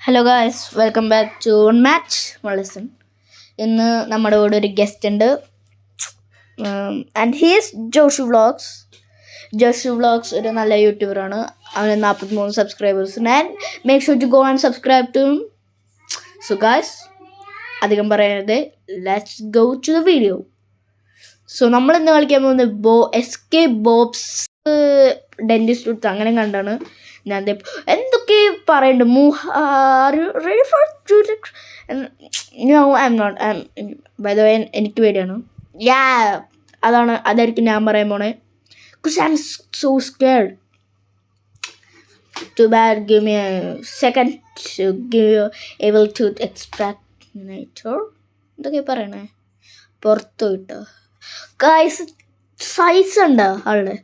Hello guys, welcome back to മാച്ച് മളിസൺ. ഇന്ന് നമ്മുടെ കൂടെ ഒരു ഗസ്റ്റ് ഉണ്ട്, and he's Joshu vlogs. Joshu vlogs ഒരു നല്ല യൂട്യൂബറാണ്. അവന് 43 subscribers. And make sure to go and subscribe to. So guys, അധികം പറയാതെ let's go to the video. So നമ്മൾ ഇന്ന് കളിക്കാൻ പോകുന്നത് എസ്കേപ്പ് ബോബ്സ് ഡെന്റിസ്റ്റ് റൂട്ട് അങ്ങനെ കണ്ടാണ് ഞാൻ എന്തൊക്കെ പറയുന്നുണ്ട്. എനിക്ക് പേടിയാണ്. അതായിരിക്കും ഞാൻ പറയാൻ പോണേ. I'm so scared. Too bad. Give me a second to give you able to extractor. എന്തൊക്കെ പറയണേ പുറത്തു കിട്ടോ ഗൈസ്. സൈസ് ഉണ്ടോ ആളുടെ?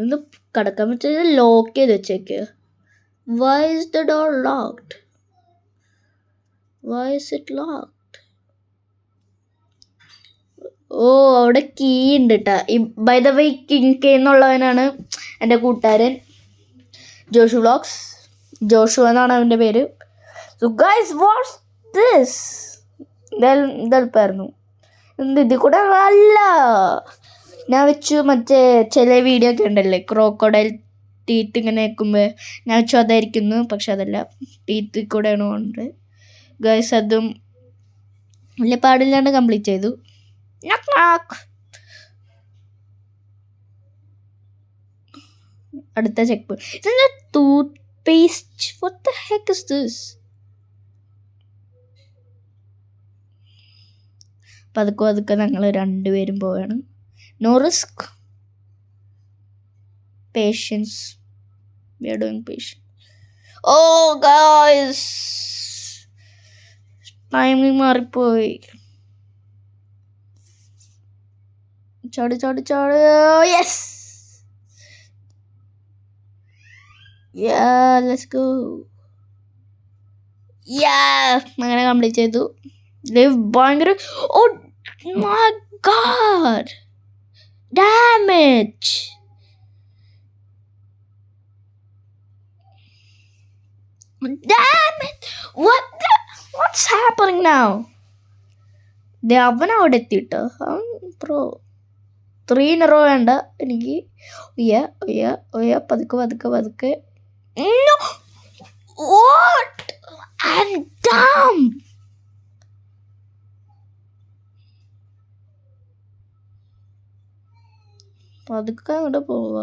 എന്ത് കിടക്കാൻ പറ്റിയ ലോക്ക് ചെയ്ത് വെച്ചേക്ക്. Why is the door locked? Why is it locked? അവിടെ കീ ഉണ്ട് കേട്ടാ. By the way king K എന്നുള്ളവനാണ് എൻ്റെ കൂട്ടുകാരൻ ജോഷു വ്ളോഗ്സ്. ജോഷു എന്നാണ് അവൻ്റെ പേര്. So guys, what's this? ഇതെളുപ്പമായിരുന്നു. ഇതിൽ കൂടെ അല്ല ഞാൻ വെച്ചു. മറ്റേ ചില വീഡിയോ ഒക്കെ ഉണ്ടല്ലേ, ക്രോക്കോഡൈൽ ടീത്ത് ഇങ്ങനെ വെക്കുമ്പോൾ ഞാൻ വെച്ചു അതായിരിക്കുന്നു. പക്ഷെ അതല്ല, ടീത്ത് കൂടെയാണ് പോകുന്നത് ഗൈസ്. അതും വലിയ പാടില്ലാണ്ട് കംപ്ലീറ്റ് ചെയ്തു. അടുത്ത check point. Tooth paste. What the heck is this? പതുക്കെ ഞങ്ങൾ രണ്ടുപേരും പോവുകയാണ്. No risk. Patience. We are doing patient. Oh guys, timing മാറിപ്പോയി. ചാട്. Yes. Yeah, let's go. Yeah, അങ്ങനെ കംപ്ലീറ്റ് ചെയ്തു. ഭയങ്കര. Oh my god, damage. Damn it. What's happening now? അവൻ അവിടെ എത്തിയിട്ട് പ്രോ 3 in a row വേണ്ട എനിക്ക്. പതുക്കെ. No. What? I'm dumb. പതുക്കെ അങ്ങോട്ട് പോവുക.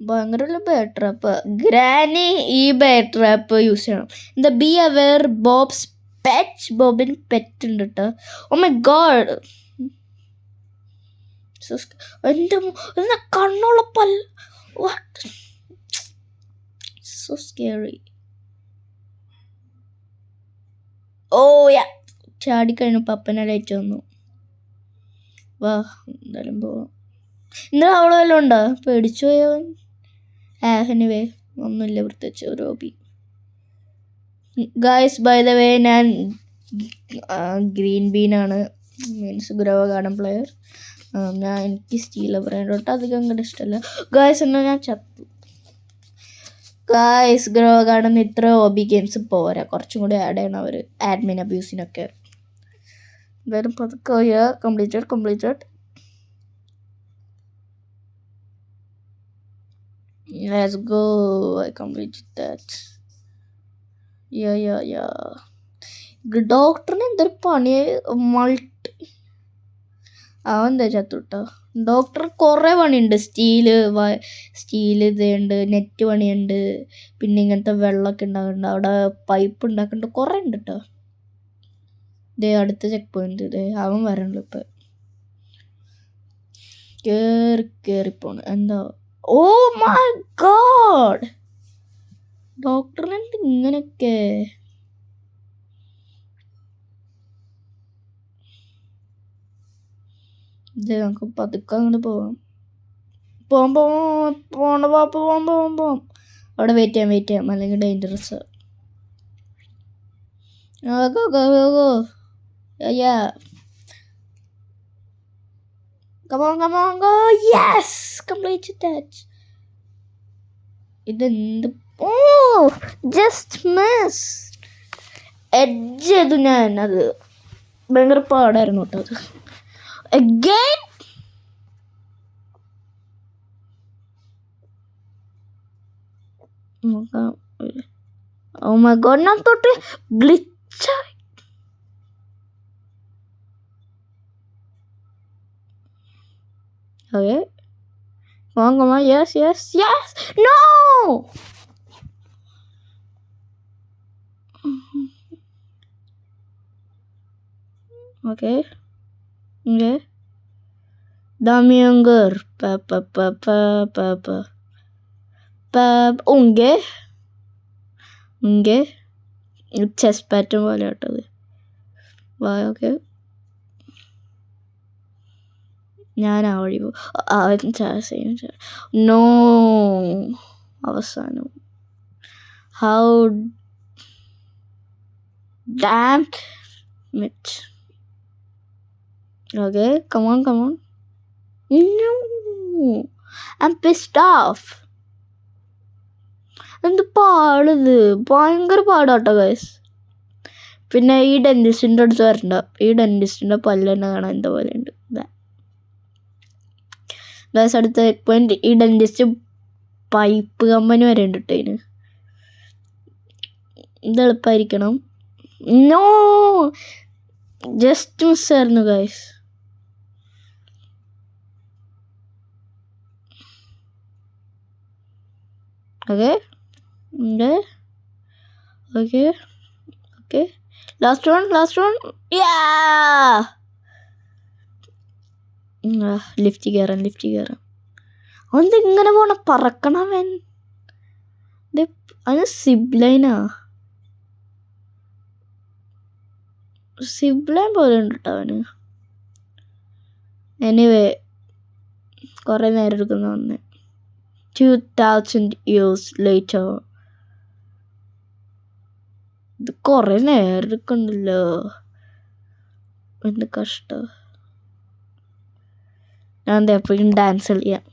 ഭയങ്കര ബെയർ ട്രാപ്പ്. ഗ്രാനി ഈ ബെയർ ട്രാപ്പ് യൂസ് ചെയ്യണം. എന്താ ബി അവെയർ ബോബ്സ് പെറ്റ്. ബോബിന് പെറ്റ് ഉണ്ട് കേട്ടോ. ഓ മൈ ഗോഡ്, എൻ്റെ കണ്ണുള്ള പല്ല. What, so scary. Oh yeah, ചാടിക്കഴിഞ്ഞപ്പോൾ അപ്പനെ ലൈറ്റ് വന്നു. വാ, എന്തായാലും പോവാം. ഇന്നലെ അവളെ വല്ലതും ഉണ്ടോ? പേടിച്ചു പോയവൻ. എനിവേ, ഒന്നുമില്ല പ്രത്യേകിച്ച് ഒരു hobby. Guys, by the way ഞാൻ ഗ്രീൻ ബീനാണ്, മീൻസ് ഗ്രോ ഗാർഡൻ പ്ലെയർ. എനിക്ക് സ്റ്റീൽ ബ്രാൻഡോട്ട് അധികം അങ്ങോട്ട് ഇഷ്ടമല്ല ഗായ്സ്. എന്നാൽ ഞാൻ ചത്തു ഗായ്സ്. ഗ്രോ ഗാർഡൻ ഇത്ര ഹോബി ഗെയിംസ് പോരാ, കുറച്ചും കൂടി ആഡ് ചെയ്യണം അവർ, ആഡ്മിൻ അബ്യൂസിനൊക്കെ. എന്തായാലും പതുക്കെ completed. Let's go. I completed that. Yeah. ഡോക്ടറിന് എന്തൊരു പണി. അവന്താ ചത്തുട്ടോ. ഡോക്ടർ കുറേ പണിയുണ്ട്. സ്റ്റീല് ഇതുണ്ട്, നെറ്റ് പണിയുണ്ട്, പിന്നെ ഇങ്ങനത്തെ വെള്ളമൊക്കെ ഉണ്ടാകുന്നുണ്ട്, അവിടെ പൈപ്പ് ഉണ്ടാക്കുന്നുണ്ട്, കുറേ ഉണ്ട് കേട്ടോ. ഇതേ അടുത്ത ചെക്ക് പോയിന്റ്. ഇതേ അവൻ വരണല്ലോ ഇപ്പം. കേറിപ്പോണ് എന്താ. ഓ മൈ ഗോഡ്, ഡോക്ടറിന് എന്ത് ഇങ്ങനെയൊക്കെ? ഇത് നമുക്ക് പതുക്കെ അങ്ങോട്ട് പോവാം. അവിടെ വെയിറ്റ് ചെയ്യാം അല്ലെങ്കിൽ dangerous. Go. come on, go. Yes, completed that. ഇതെന്ത്? ഓ, ജസ്റ്റ് മിസ്. എഡ്ജ് ചെയ്തു ഞാൻ. അത് ഭയങ്കര പാടായിരുന്നു കേട്ടോ അത്. Again. Oh my god, ഞാൻ തൊട്ട് ഗ്ലിച്ചായി. Okay. Come on. Yes. No! Okay. Dame younger. Unge. Chest pattern പോലെ ആട്ടത്. ഓക്കെ, ഞാൻ ആ വഴി നോ. അവസാനം how dam it. Okay, come on. No, I'm pissed off. എന്ത് പാടിത്, ഭയങ്കര പാടാട്ടോ ഗൈസ്. പിന്നെ ഈ ഡെന്റിസ്റ്റിൻ്റെ അടുത്ത് വരണ്ട. ഈ ഡെന്റിസ്റ്റിൻ്റെ പല്ല് തന്നെ കാണാൻ എന്താ പോലെ ഉണ്ട് ഗൈസ്. അടുത്ത പോയിന്റ്, ഈ ഡെന്റിസ്റ്റ് പൈപ്പ് കമ്പനി വരെ ഉണ്ട് കേട്ടോ ഇതിന്. ഇത് എളുപ്പമായിരിക്കണം. നോ, ജസ്റ്റ് മിസ്സായിരുന്നു guys. Okay. Last one. Lift കയറാം. അതെന്ത് ഇങ്ങനെ പോണ? പറക്കണവൻ. അത് സിബ്ലൈൻ പോലെ ഉണ്ട് കേട്ടോ അവന്. എനിവേ, കുറേ നേരം എടുക്കുന്ന വന്ന് 2000 years later. ഇത് കുറേ നേരം എടുക്കണ്ടല്ലോ, എന്ത് കഷ്ടം. ഞാൻ എന്താ എപ്പോഴും ഡാൻസ് കളിക്കാം.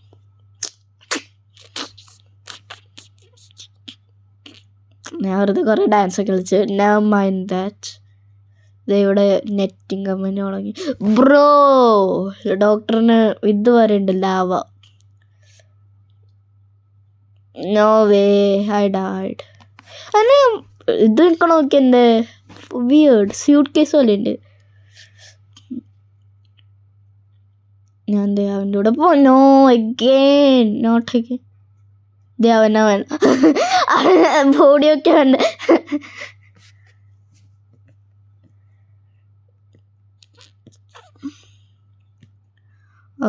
ഞാൻ വെറുതെ കുറേ ഡാൻസ് കളിച്ച്. Never mind that. ഇവിടെ നെറ്റിംഗ് കമ്പനി തുടങ്ങി. ബ്രോ, ഡോക്ടറിന് ഇത് വരെ ഉണ്ട്, ലാവ. No way, I died. അതിന് ഇത് നിൽക്കണം നോക്കി. എൻ്റെ വിയേർഡ് സ്യൂട്ട് കേസ് പോലെ ഉണ്ട്. ഞാൻ അവൻ്റെ കൂടെ നോ അഗെയിൻ, നോട്ട് അഗെയിൻ. അവൻ ബോഡിയൊക്കെ ഉണ്ട്.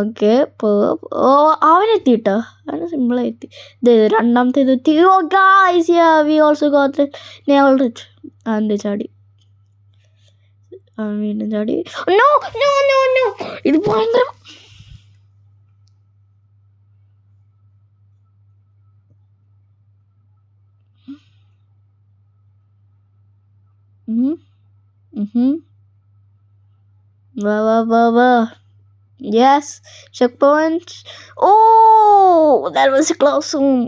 ഓക്കെ, അവനെത്തിട്ടോ. അവന് സിമ്പിളായി എത്തി. ഇത് രണ്ടാമത്തെ ഇത് എത്തി. Oh guys, we also got it. Nailed it. അവൻ്റെ ചാടി, അവൻ വീണ്ടും ചാടി. നോ, ഇത് ഭയങ്കര. വാ. Yes, checkpoint. Oh, that was a close one.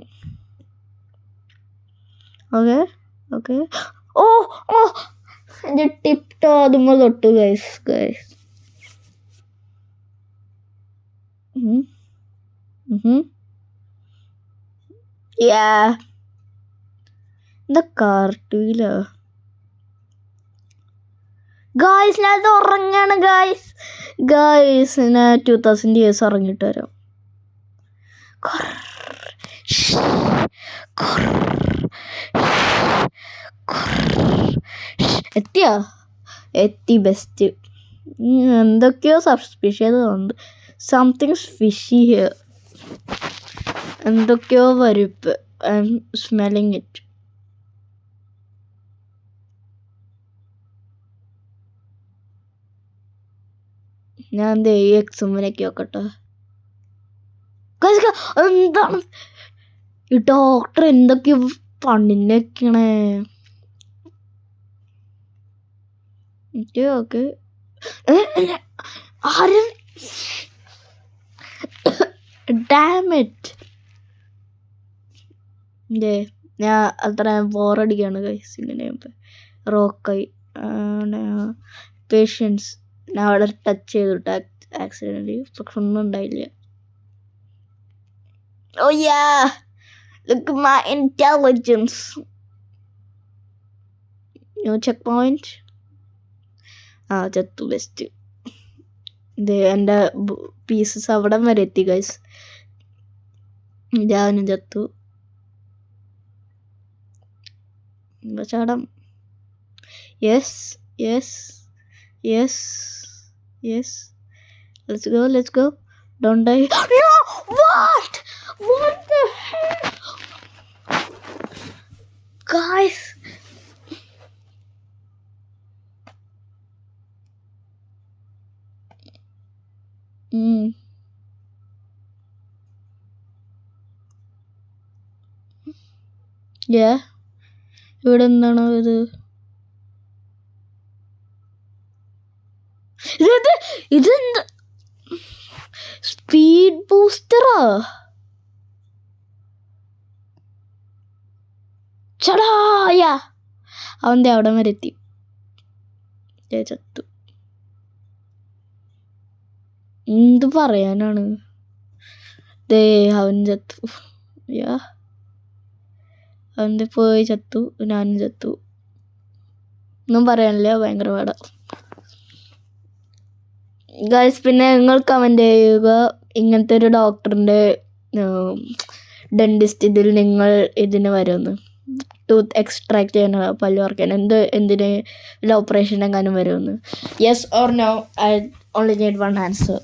Okay. Oh, the tip അതുമ്മ തൊട്ടു guys. Yeah. The cartoon. Guys, ഞാൻ അത് ഉറങ്ങാണ് ഗായ്സ്. ഞാൻ 2000 years ഉറങ്ങിയിട്ട് വരാം. എത്തി ബെസ്റ്റ്. എന്തൊക്കെയോ സസ്പിഷ്യസ് തോന്നുന്നുണ്ട്. Something's fishy here. എന്തൊക്കെയോ വരുപ്പ്. I am smelling it. ഞാൻ എന്താ ഈ എക്സുമിനൊക്കെ നോക്കട്ടെ. എന്താണ് ഈ ഡോക്ടർ എന്തൊക്കെയോ പണിനൊക്കെയാണേ. ഓക്കെ, ആരും ഡാം ഇറ്റ്. ഞാൻ അത്ര ബോറടിക്കുകയാണ് ഗൈസ് ഇങ്ങനെ റോക്കായി പേഷ്യൻസ്. ഞാൻ അവിടെ ടച്ച് ചെയ്തിട്ട് ആക്സിഡൻ്റ് പക്ഷെ ഒന്നും ഉണ്ടായില്ല. Oh yeah, look at my intelligence. No checkpoint. ചത്തു ബെസ്റ്റ്. എൻ്റെ പീസസ് അവിടം വരെ എത്തി ഗൈസ്. ഞാനും ചത്തു. ചാടം. Yes yes yes yes, let's go. Don't die. No! What the hell guys? ഇവിടെ എന്താണ് ഇത്? ഇതെന്ത് സ്പീഡ് ബൂസ്റ്ററാ? ചടായ അവൻ്റെ അവിടെ വരെ എത്തി. ചത്തു. എന്ത് പറയാനാണ്? അവൻ ചത്തു. അവൻ്റെ പോയി ചത്തു, ഞാനും ചത്തു. ഒന്നും പറയാനില്ല, ഭയങ്കര പാടാ ഗൈസ്. പിന്നെ നിങ്ങൾ കമൻറ്റ് ചെയ്യുക, ഇങ്ങനത്തെ ഒരു ഡോക്ടറിൻ്റെ ഡെൻറ്റിസ്റ്റ് നിങ്ങൾ ഇതിന് വരുമെന്ന്. ടൂത്ത് എക്സ്ട്രാക്ട് ചെയ്യാൻ, പല്ല് പറിക്കാൻ, എന്തിന് വല്ല ഓപ്പറേഷൻ എങ്ങാനും വരുമെന്ന്. Yes or no? I only need one answer.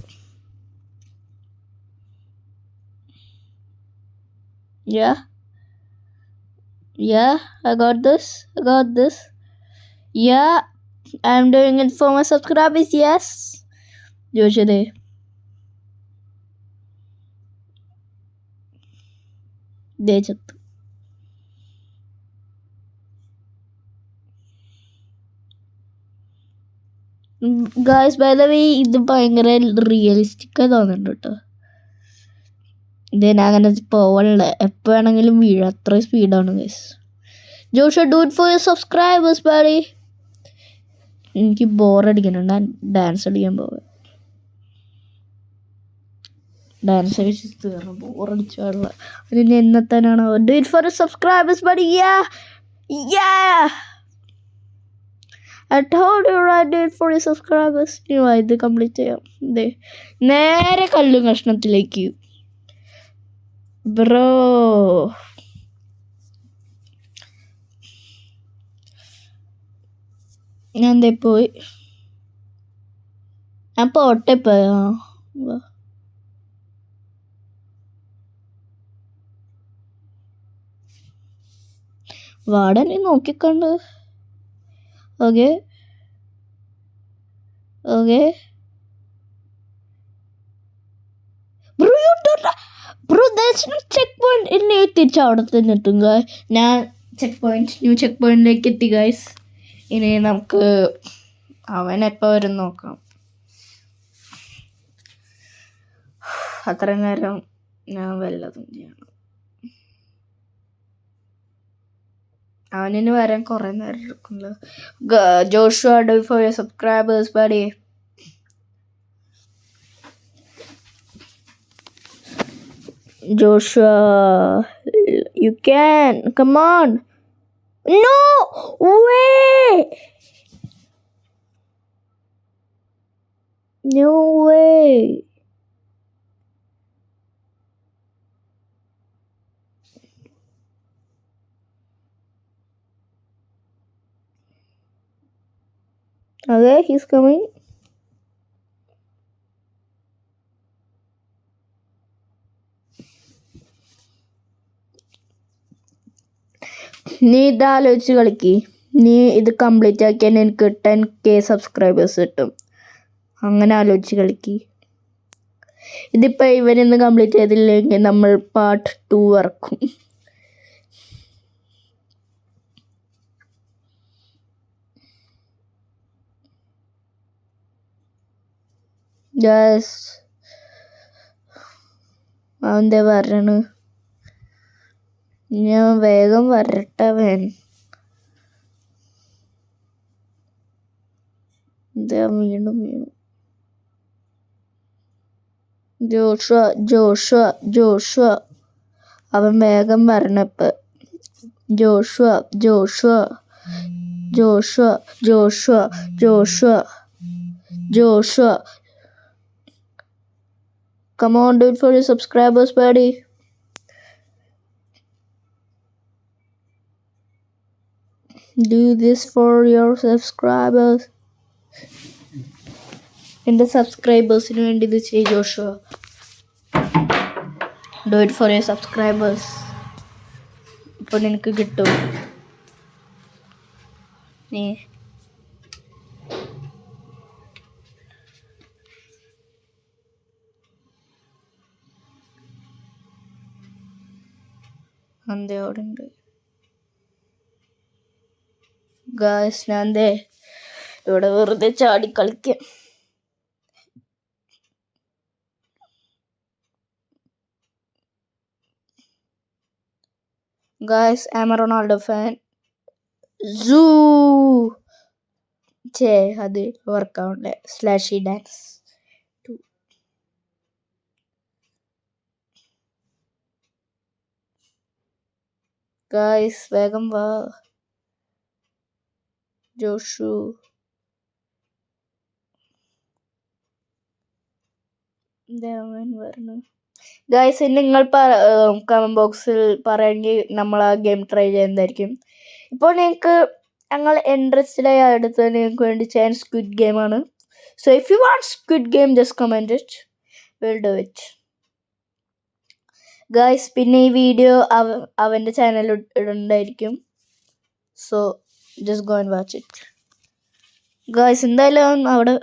Yeah, I got this. Yeah, I'm doing it for my subscribers. Yes. Usually. ചത്തു. ഗായ്സ് ബൈ ദ വേ ഇത് ഭയങ്കര റിയലിസ്റ്റിക്കായി തോന്നുന്നുണ്ട് കേട്ടോ. ഞാൻ അങ്ങനെ പോവാനുള്ള എപ്പോൾ വേണമെങ്കിലും വീഴും, അത്ര സ്പീഡാണ് guys. Josh do it for your subscribers buddy. എനിക്ക് ബോറടിക്കുന്നുണ്ട്, ഞാൻ ഡാൻസ് കളിക്കാൻ പോവാം. ഡാൻസ് കളിച്ച് തീർന്നു, ബോറടിച്ചുള്ള അതിന് എന്നത്താനാണ്. Do it for your subscribers buddy. I told you I did it for your subscribers. ഇത് കംപ്ലീറ്റ് ചെയ്യാം. നേരെ കല്ലും കഷ്ണത്തിലേക്ക് ബ്രോ. ഞാൻ പോയി, ഞാൻ പോട്ടെ പോയാ. വാടനെ നോക്കിക്കണ്ട്. Okay. Bro, there's no checkpoint. എന്നെ എത്തിച്ച് അവിടെ തന്നെ എത്തും. ഞാൻ ന്യൂ ചെക്ക് പോയിന്റിലേക്ക് എത്തി ഗൈസ്. ഇനി നമുക്ക് അവൻ എപ്പോൾ വരും നോക്കാം. അത്ര നേരം ഞാൻ വല്ലതും ചെയ്യണം. അവനിന് വരാൻ കുറേ നേരം എടുക്കുമല്ലോ. Joshua do for your subscribers buddy. Joshua, you can. Come on. No way. No way. Okay, he's coming. നീ ഇതാലോചിച്ച് കളിക്ക്. നീ ഇത് കംപ്ലീറ്റ് ആക്കിയാൽ എനിക്ക് 10K സബ്സ്ക്രൈബേഴ്സ് കിട്ടും. അങ്ങനെ ആലോചിച്ച് കളിക്ക്. ഇതിപ്പോൾ ഇവരിന്ന് കംപ്ലീറ്റ് ചെയ്തില്ലെങ്കിൽ നമ്മൾ പാർട്ട് 2 ഇറക്കും. Yes. അവൻ്റെ വരണു. ഞാൻ വേഗം വരട്ടെ. വീണ്ടും വീണു. ജോഷുവ അവൻ വേഗം വരണപ്പ. Joshua come on, do it for your subscribers, buddy. Do this for your subscribers. എൻ്റെ സബ്സ്ക്രൈബേഴ്സിന് വേണ്ടി ഇത് ചെയ്യ് Joshua. Do it for your subscribers. അപ്പോൾ നിനക്ക് കിട്ടും. നീ അന്തേ അവിടെ ഉണ്ട്. ഗായ്സ് ഞാൻ ഇവിടെ വെറുതെ ചാടി കളിക്കാം. Guys, I'm a Ronaldo fan. അത് വർക്കൗണ്ട് സ്ലാഷി ഡാൻസ്. ഗായ്സ് വേഗം വാ. ജോഷു പറഞ്ഞു. ഗായ്സ് നിങ്ങൾ കമന്റ് ബോക്സിൽ പറയുമെങ്കിൽ നമ്മൾ ആ ഗെയിം ട്രൈ ചെയ്യുന്നതായിരിക്കും. ഇപ്പോൾ ഞങ്ങൾ ഇൻട്രസ്റ്റഡ് ആയി അടുത്ത് നിങ്ങൾക്ക് വേണ്ടി ചെയ്യാൻ സ്ക്വിഡ് ഗെയിമാണ്. So if you want squid game just comment it, will do it. Guys പിന്നെ ഈ വീഡിയോ അവൻ്റെ ചാനലിൽ ഇടുന്നുണ്ടായിരിക്കും. So just go and watch it. Guys എന്തായാലും അവിടെ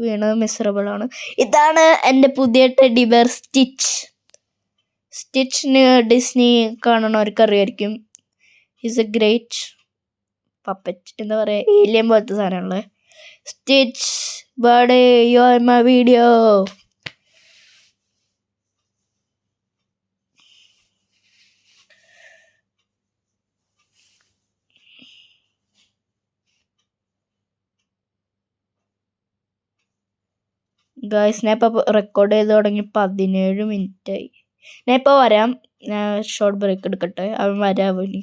വീണ് മിസറബിൾ ആണ്. ഇതാണ് എൻ്റെ പുതിയ ടെഡി ബെയർ സ്റ്റിച്ചിന് ഡിസ്നി കാണുന്നവർക്ക് അറിയായിരിക്കും. ഈസ് എ ഗ്രേറ്റ് പപ്പറ്റ്, എന്താ പറയുക, ഏലിയൻ പോലത്തെ സാധനമുള്ളത്. Stitch birthday you are my video. Guys ഞാൻ ഇപ്പോൾ റെക്കോർഡ് ചെയ്ത് തുടങ്ങി 17 മിനിറ്റായി. ഞാൻ ഇപ്പോൾ വരാം. ഞാൻ ഷോർട്ട് ബ്രേക്ക് എടുക്കട്ടെ. അവൻ വരാം. ഇനി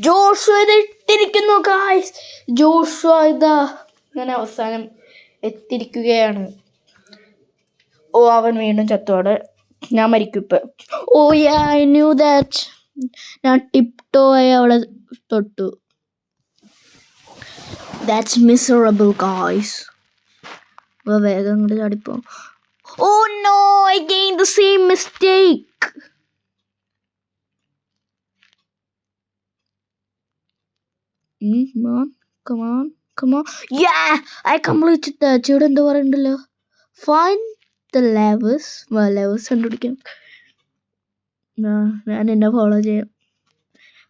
ജോഷുവ എത്തിയിരിക്കുന്നു ഗായ്സ്. ജോഷുവ ഇതാ ഞാൻ അവസാനം എത്തിയിരിക്കുകയാണ്. അവൻ വീണ്ടും ചത്തോടെ. ഞാൻ മരിക്കും ഇപ്പം. I knew that. ഞാൻ ടിപ്ടോ ആയി അവളെ തൊട്ടു. That's miserable guys. വേഗം അങ്ങോട്ട് ചാടിപ്പോ. No, I gain the same mistake. Come on. Yeah, I completed that. ഇവിടെ എന്താ പറയണ്ടല്ലോ, find the levels കണ്ടുപിടിക്കാം. ഞാൻ എന്നെ ഫോളോ ചെയ്യാം.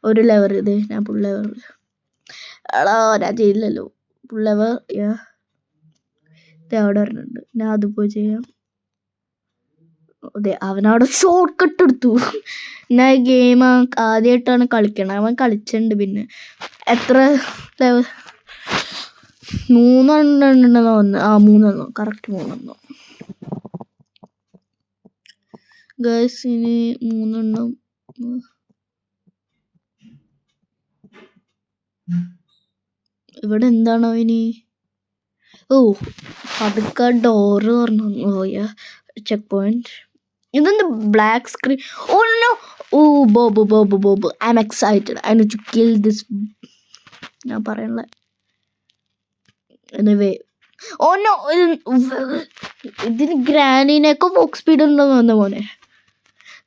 ഒരു ലെവർ ഇത് ഞാൻ ഫുൾ ലെവർ. ഞാൻ ചെയ്യില്ലല്ലോ ഫുൾ ലെവർ. ഇത് അവിടെ വരുന്നുണ്ട്. ഞാൻ അത് പോയി ചെയ്യാം. അതെ, അവനവിടെ ഷോർട്ട് കട്ട് എടുത്തു. ഞാൻ ഈ ഗെയിം ആദ്യമായിട്ടാണ് കളിക്കണത്. അവൻ കളിച്ചിട്ടുണ്ട്. പിന്നെ എത്ര ലെവൽ 3 ഉണ്ടെന്ന് തോന്നുന്നു. 3 കറക്റ്റ് 3 ഗൈസ്. ഇനി 3 ഇവിടെ എന്താണോ ഇനി? പതുക്കെ ഡോറ് പറഞ്ഞു പോയ ചെക്ക് പോയിന്റ്. ഇതെന്താ black screen? Bob I'm excited. I need to kill this. ഞാൻ പറയണ ഇതിന് ഗ്രാനിനൊക്കെ വോക്ക് സ്പീഡ് ഉണ്ടെന്ന് തോന്നുന്ന മോനെ.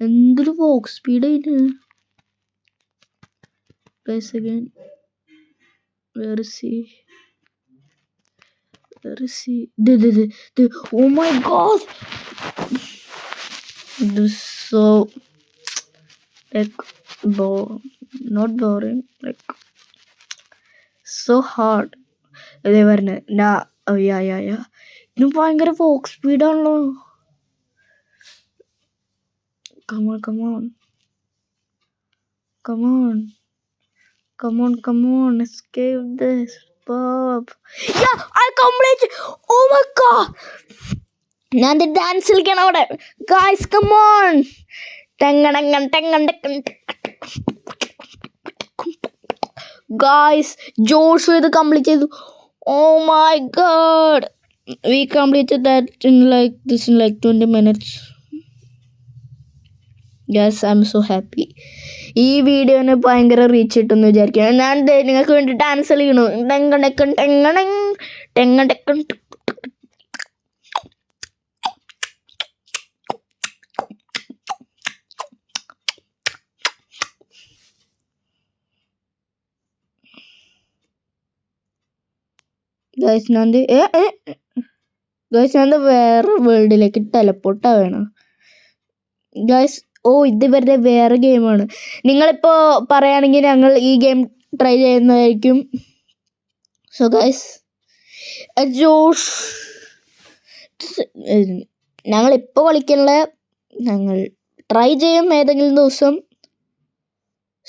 എന്തൊരു വോക്ക് സ്പീഡ് ഇതിന്. Where is he? Oh my god, this is so like not boring, like so hard. ഇതേ പറഞ്ഞത് ഇതിന് ഭയങ്കര ഫോക്ക് സ്പീഡാണല്ലോ. Come on come on come on come on come on, escape this pop. Yeah, I completed. Oh my god, ഞാൻ dance കളിക്കണം അവിടെ. Guys come on. ഗായ്സ് ജോഷു ഇത് കംപ്ലീറ്റ് ചെയ്തു. Oh my god, we completed that in like 20 minutes. Yes, I'm so happy. ഈ വീഡിയോന് ഭയങ്കര reach കിട്ടുമെന്ന് വിചാരിക്കണം. ഞാൻ നിങ്ങൾക്ക് വേണ്ടി ഡാൻസ് കളിക്കണു. ഗൈസ് ഞാൻ വേറെ വേൾഡിലേക്ക് ടെലപ്പോർട്ടാ വേണം ഗൈസ്. ഇത് ഇവരുടെ വേറെ ഗെയിമാണ്. നിങ്ങളിപ്പോൾ പറയുകയാണെങ്കിൽ ഞങ്ങൾ ഈ ഗെയിം ട്രൈ ചെയ്യുന്നതായിരിക്കും. സോ ഗൈസ് ജോഷ് ഞങ്ങളിപ്പോൾ കളിക്കാനുള്ള ഞങ്ങൾ ട്രൈ ചെയ്യും ഏതെങ്കിലും ദിവസം.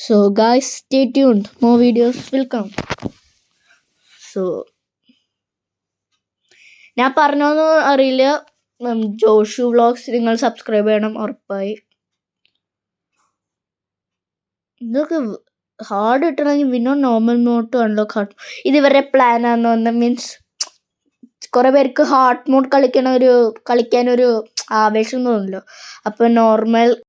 So guys stay tuned, more videos will come. So ഞാൻ പറഞ്ഞോന്ന് അറിയില്ല, ജോഷു വ്ളോഗ്സ് നിങ്ങൾ സബ്സ്ക്രൈബ് ചെയ്യണം ഉറപ്പായി. ഇതൊക്കെ ഹാർഡ് കിട്ടണമെങ്കിൽ വിനോ നോർമൽ മോഡ് അൺലോക്ക് ഹാർഡ്. ഇത് ഇവരുടെ പ്ലാനാന്ന് പറഞ്ഞാൽ മീൻസ് കുറേ പേർക്ക് ഹാർഡ് മോഡ് കളിക്കാനൊരു ആവേശം തോന്നില്ല. അപ്പോൾ നോർമൽ